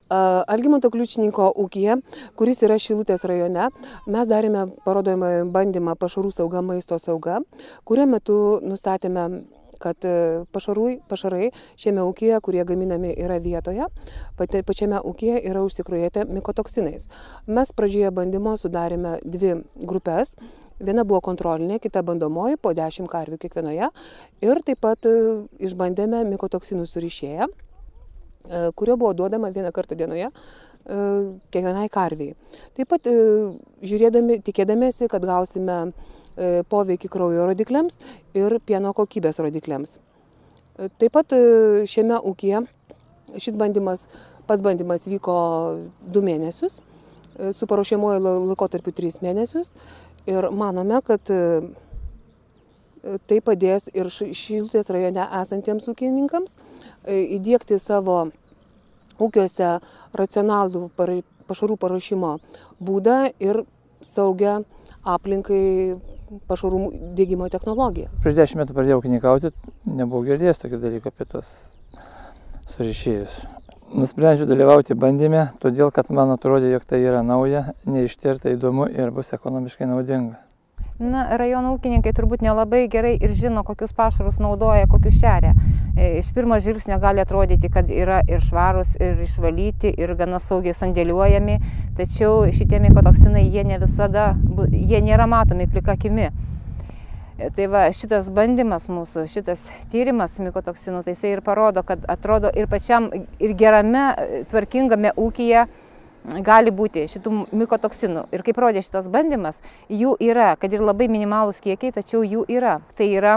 Algimanto Kliučininko ūkyje, kuris yra Šilutės rajone, mes darėme parodojimą bandymą pašarų sauga, maisto sauga, kurio metu nustatėme, kad pašarai šiame ūkyje, kurie gaminami yra vietoje, pačiame ūkyje yra užsikrojėti mikotoksinais. Mes pradžioje bandymo sudarėme 2 grupės. Viena buvo kontrolinė, kita bandomoji, po 10 karvių kiekvienoje. Ir taip pat išbandėme mikotoksinų surišėją, kurio buvo duodama 1 kartą dienoje kiekvienai karviai. Taip pat tikėdamėsi, kad gausime poveikį kraujo rodikliams ir pieno kokybės rodikliams. Taip pat šiame ūkyje šis pats bandymas vyko 2 mėnesius, su paruošiamuoju laikotarpiu 3 mėnesius ir manome, kad tai padės ir Šilutės rajone esantiems ūkininkams įdiegti savo ūkiuose racionalų pašarų paruošimo būdą ir saugią aplinkai pašarų diegimo technologiją. Prieš 10 metų pradėjau ūkininkauti, nebuvau girdėjęs tokį dalyką apie tos surišėjus. Nusprendžiau dalyvauti bandyme, todėl kad man atrodė, jog tai yra nauja, neištirta, įdomu ir bus ekonomiškai naudinga. Rajono ūkininkai turbūt nelabai gerai ir žino, kokius pašarus naudoja, kokius šeria. Iš pirmo žvilgsnio gali atrodyti, kad yra ir švarus, ir išvalyti, ir gana saugiai sandėliuojami, tačiau šitie mikotoksinai, jie nėra matomi plika akimi. Tai va, šitas bandymas mūsų, šitas tyrimas mikotoksinų, tai jisai ir parodo, kad atrodo ir pačiam, ir gerame, tvarkingame ūkyje gali būti šitų mikotoksinų. Ir kaip rodė šitas bandymas, jų yra, kad ir labai minimalūs kiekiai, tačiau jų yra. Tai yra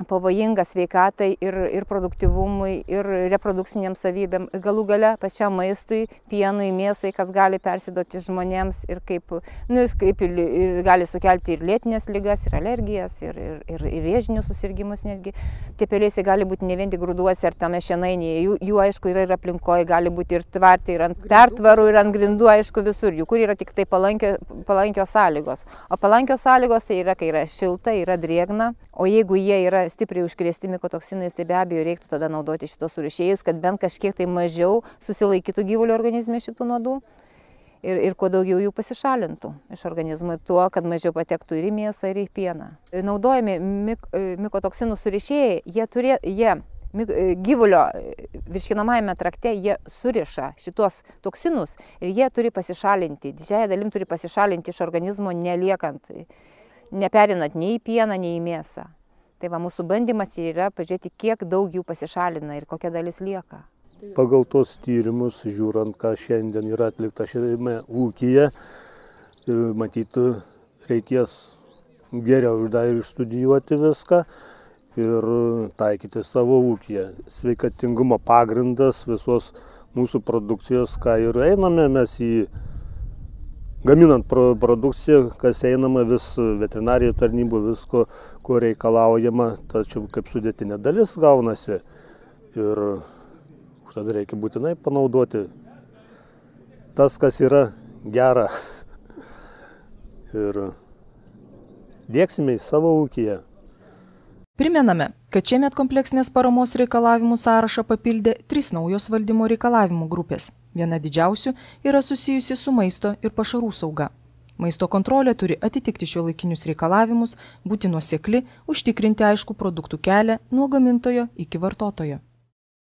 pavojinga sveikatai ir produktyvumui, ir reprodukciniam savybėm, ir galų gale pačiam maistui, pienui, mėsai, kas gali persiduoti žmonėms ir kaip gali sukelti ir lėtinės ligas, ir alergijas, ir vėžinius susirgymus netgi. Tie pelėsiai gali būti ne vien tik grūduose ar tame šienainėje, jų aišku yra ir aplinkoje, gali būti ir tvarte, ir ant pertvarų, ir ant grindų, aišku visur, jų kur yra tik tai palankios sąlygos. O palankios sąlygos tai yra, kai yra šilta, yra drėgna, o jeigu jie yra stipriai užkrėsti mikotoksinais, tai be abejo reiktų tada naudoti šitos surišėjus, kad bent kažkiek tai mažiau susilaikytų gyvulio organizme šitų nuodų ir kuo daugiau jų pasišalintų iš organizmo, ir tuo, kad mažiau patektų ir į mėsą, ir į pieną. Naudojami mikotoksinų surišėjai, gyvulio virškinamajame trakte jie suriša šitos toksinus ir jie turi pasišalinti, didžiąja dalim turi pasišalinti iš organizmo, neperinant nei į pieną, nei į mėsą. Tai va, mūsų bandymas yra pažiūrėti, kiek daug jų pasišalina ir kokia dalis lieka. Pagal tos tyrimus, žiūrint, ką šiandien yra atlikta šiame ūkyje, matyt, reikės geriau dar išstudijuoti viską ir taikyti savo ūkyje. Sveikatingumo pagrindas visos mūsų produkcijos, ką ir einame mes į gaminant produkciją, kas einama vis veterinarijos tarnybų, visko, ko reikalaujama, tačiau kaip sudėtinė dalis gaunasi. Ir tada reikia būtinai panaudoti tas, kas yra gera. Ir diegsime į savo ūkyje. Primename, kad šiemet kompleksinės paramos reikalavimų sąrašą papildė 3 naujos valdymo reikalavimų grupės. Viena didžiausių yra susijusi su maisto ir pašarų sauga. Maisto kontrolė turi atitikti šiuolaikinius reikalavimus, būti nuosekli, užtikrinti aiškų produktų kelią nuo gamintojo iki vartotojo.